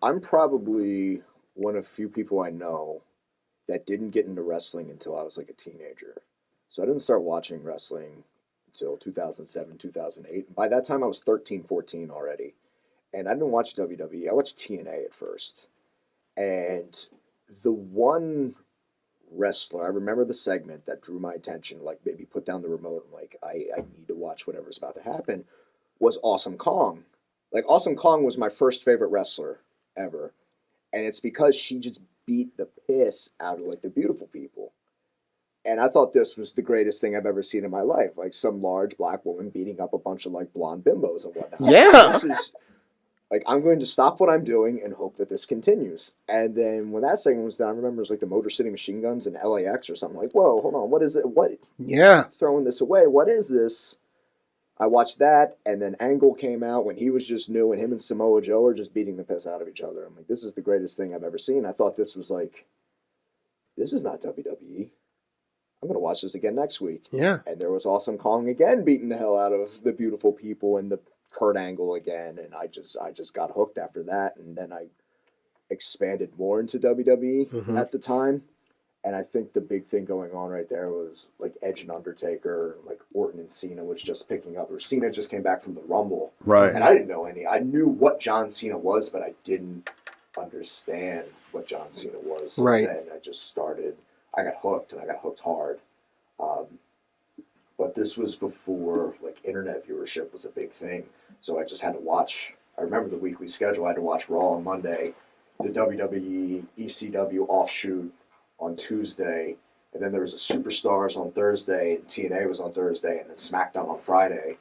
I'm probably one of few people I know that didn't get into wrestling until I was like a teenager. So I didn't start watching wrestling until 2007, 2008. By that time, I was 13, 14 already. And I didn't watch WWE. I watched TNA at first. And the one wrestler, I remember the segment that drew my attention, like maybe put down the remote and like, I need to watch whatever's about to happen, was Awesome Kong. Like, Awesome Kong was my first favorite wrestler ever. And it's because she just beat the piss out of like the beautiful people. And I thought this was the greatest thing I've ever seen in my life. Like some large black woman beating up a bunch of like blonde bimbos and whatnot. Yeah. This is like, I'm going to stop what I'm doing and hope that this continues. And then when that segment was done, I remember it was like the Motor City Machine Guns and LAX or something. Like, whoa, hold on, what is it? What? Yeah. Throwing this away. What is this? I watched that, and then Angle came out when he was just new, and him and Samoa Joe are just beating the piss out of each other. I'm like, this is the greatest thing I've ever seen. I thought this was like, this is not WWE. I'm going to watch this again next week. Yeah. And there was Awesome Kong again beating the hell out of the beautiful people and the Kurt Angle again, and I just got hooked after that, and then I expanded more into WWE at the time. And I think the big thing going on right there was like Edge and Undertaker, like Orton and Cena was just picking up. Or Cena just came back from the Rumble. Right. And I didn't know any. I knew what John Cena was, but I didn't understand what John Cena was. Right. And I just started, I got hooked, and I got hooked hard. But this was before like internet viewership was a big thing. So I just had to watch. I remember the weekly schedule. I had to watch Raw on Monday, the WWE ECW offshoot on Tuesday, and then there was a Superstars on Thursday, and TNA was on Thursday, and then SmackDown on Friday.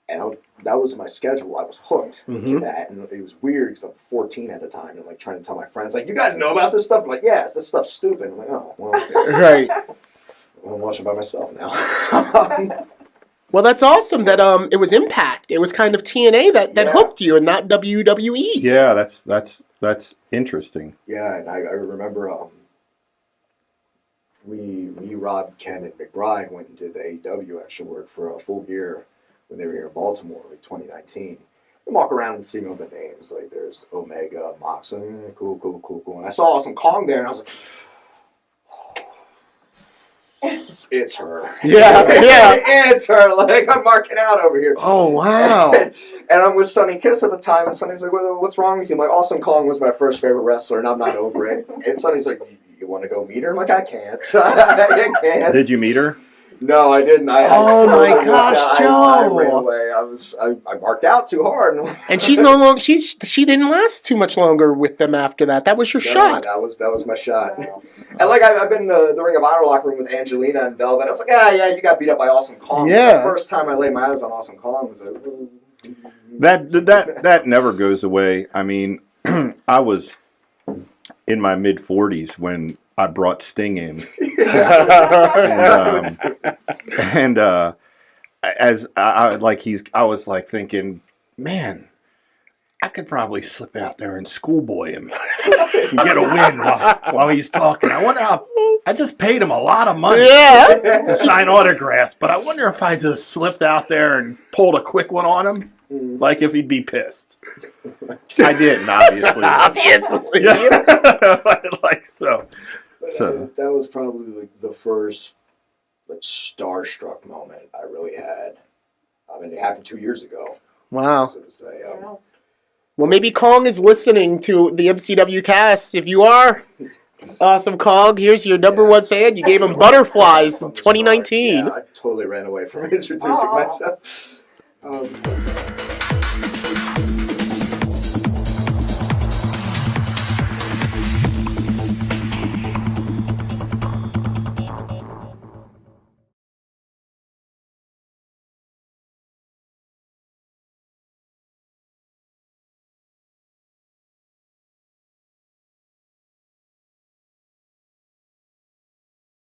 And that was my schedule. I was hooked to that, and it was weird because I'm 14 at the time, and like trying to tell my friends, like, you guys know about this stuff? I'm like, yes, this stuff's stupid. I'm like, oh, well, Right. I'm watching by myself now. Well, that's awesome that it was Impact. It was kind of TNA that hooked you and not WWE. Yeah, that's interesting. Yeah, and I remember me, Rob, Ken, and McBride went and did the AEW extra work for a full year when they were here in Baltimore, like 2019. And walk around and see all the names. Like there's Omega, Mox, and cool. And I saw Awesome Kong there, and I was like, it's her. Yeah. It's her. Like, I'm marking out over here. Oh, wow. And I'm with Sonny Kiss at the time, and Sonny's like, what's wrong with you? I'm like, Awesome Kong was my first favorite wrestler, and I'm not over it. And Sonny's like, you want to go meet her? I'm like, I can't. I can't. Did you meet her? No, I didn't. Oh my gosh, Joe! I ran away. I marked out too hard. And she's no longer. She didn't last too much longer with them after that. That was your shot. That was my shot. And like I've been in the Ring of Honor locker room with Angelina and Velvet. I was like, yeah, you got beat up by Awesome Kong. Yeah. The first time I laid my eyes on Awesome Kong was like, That never goes away. I mean, I was in my mid-40s when I brought Sting in, and as I was like thinking, man, I could probably slip out there and schoolboy him and get a win while he's talking. I wonder how. I just paid him a lot of money to sign autographs, but I wonder if I just slipped out there and pulled a quick one on him, like if he'd be pissed. I didn't, obviously. Obviously. Like so. That was probably like the first like starstruck moment I really had. I mean, it happened 2 years ago. Wow. So to say, Well, maybe Kong is listening to the MCW cast. If you are, Awesome Kong, here's your number one fan. You gave him butterflies in 2019. Yeah, I totally ran away from introducing myself.